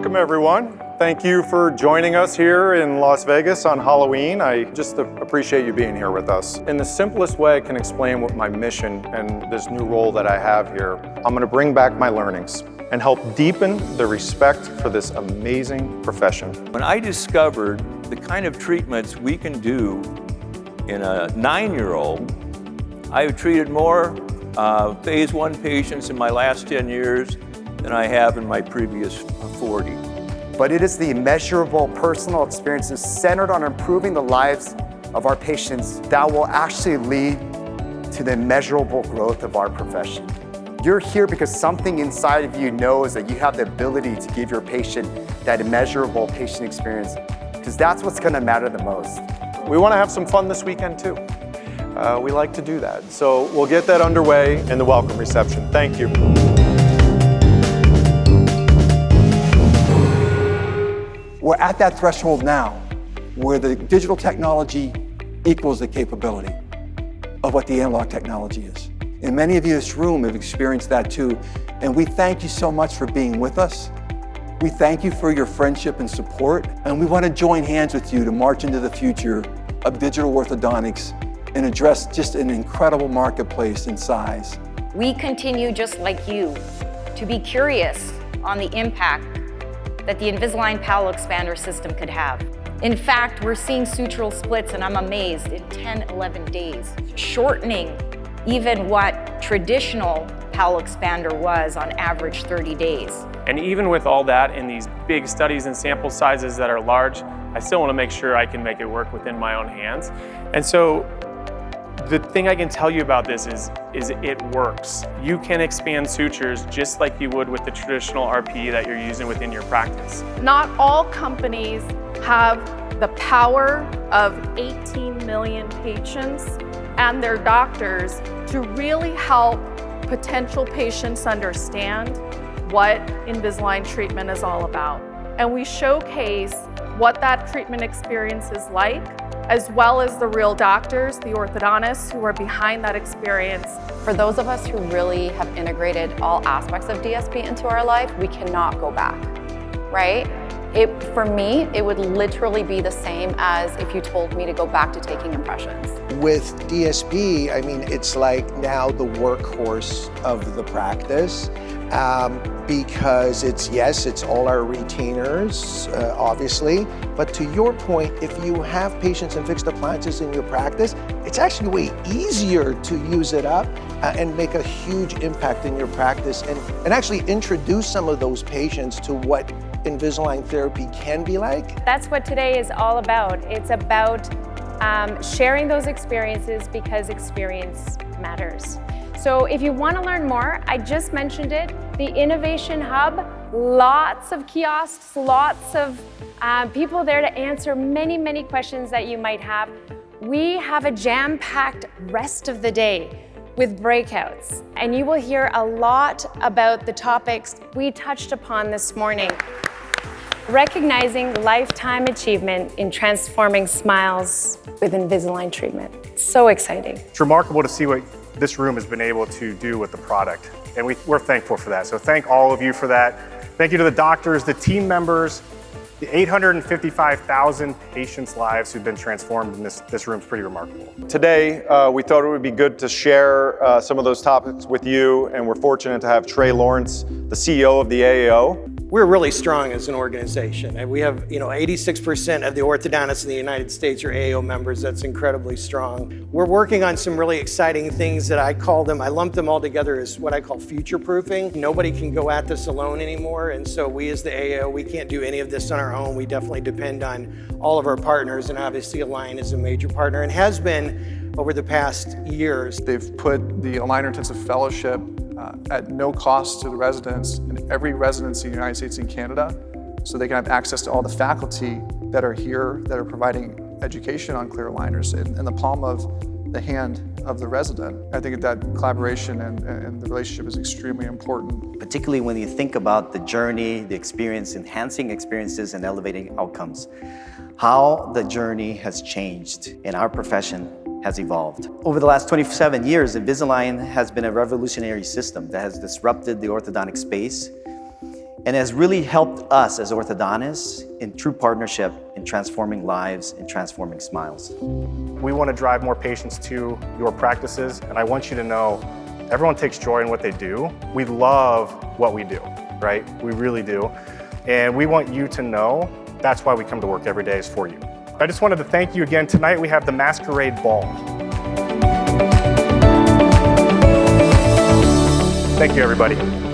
Welcome everyone. Thank you for joining us here in Las Vegas on Halloween. I just appreciate you being here with us. In the simplest way I can explain what my mission and this new role that I have here, I'm gonna bring back my learnings and help deepen the respect for this amazing profession. When I discovered the kind of treatments we can do in a 9-year-old, I've treated more phase 1 patients in my last 10 years than I have in my previous 40. But it is the immeasurable personal experiences centered on improving the lives of our patients that will actually lead to the immeasurable growth of our profession. You're here because something inside of you knows that you have the ability to give your patient that immeasurable patient experience, because that's what's gonna matter the most. We wanna have some fun this weekend too. We like to do that. So we'll get that underway in the welcome reception. Thank you. We're at that threshold now where the digital technology equals the capability of what the analog technology is. And many of you in this room have experienced that too. And we thank you so much for being with us. We thank you for your friendship and support. And we want to join hands with you to march into the future of digital orthodontics and address just an incredible marketplace in size. We continue, just like you, to be curious on the impact that the Invisalign palatal expander system could have. In fact, we're seeing sutural splits, and I'm amazed, in 10, 11 days, shortening even what traditional palatal expander was on average 30 days. And even with all that in these big studies and sample sizes that are large, I still want to make sure I can make it work within my own hands. And so the thing I can tell you about this is it works. You can expand sutures just like you would with the traditional RP that you're using within your practice. Not all companies have the power of 18 million patients and their doctors to really help potential patients understand what Invisalign treatment is all about. And we showcase what that treatment experience is like, as well as the real doctors, the orthodontists who are behind that experience. For those of us who really have integrated all aspects of DSP into our life, we cannot go back, right? For me, it would literally be the same as if you told me to go back to taking impressions. With DSP, I mean, it's like now the workhorse of the practice because it's all our retainers, obviously. But to your point, if you have patients and fixed appliances in your practice, it's actually way easier to use it up and make a huge impact in your practice and actually introduce some of those patients to what Invisalign therapy can be like. That's what today is all about. It's about sharing those experiences because experience matters. So if you want to learn more, I just mentioned it, the Innovation Hub, lots of kiosks, lots of people there to answer many, many questions that you might have. We have a jam-packed rest of the day with breakouts, and you will hear a lot about the topics we touched upon this morning. Recognizing lifetime achievement in transforming smiles with Invisalign treatment. So exciting. It's remarkable to see what this room has been able to do with the product, and we're thankful for that. So thank all of you for that. Thank you to the doctors, the team members, the 855,000 patients' lives who've been transformed in this room's pretty remarkable. Today, we thought it would be good to share some of those topics with you, and we're fortunate to have Trey Lawrence, the CEO of the AAO. We're really strong as an organization. And we have, 86% of the orthodontists in the United States are AAO members. That's incredibly strong. We're working on some really exciting things that I lump them all together as what I call future-proofing. Nobody can go at this alone anymore. And so we as the AAO, we can't do any of this on our own. We definitely depend on all of our partners, and obviously Align is a major partner and has been over the past years. They've put the Aligner Intensive Fellowship at no cost to the residents in every residency in the United States and Canada, so they can have access to all the faculty that are here that are providing education on clear aligners in the palm of the hand of the resident. I think that collaboration and the relationship is extremely important. Particularly when you think about the journey, the experience, enhancing experiences and elevating outcomes. How the journey has changed in our profession has evolved. Over the last 27 years, Invisalign has been a revolutionary system that has disrupted the orthodontic space and has really helped us as orthodontists in true partnership in transforming lives and transforming smiles. We want to drive more patients to your practices, and I want you to know everyone takes joy in what they do. We love what we do, right? We really do. And we want you to know that's why we come to work every day is for you. I just wanted to thank you again. Tonight we have the Masquerade Ball. Thank you, everybody.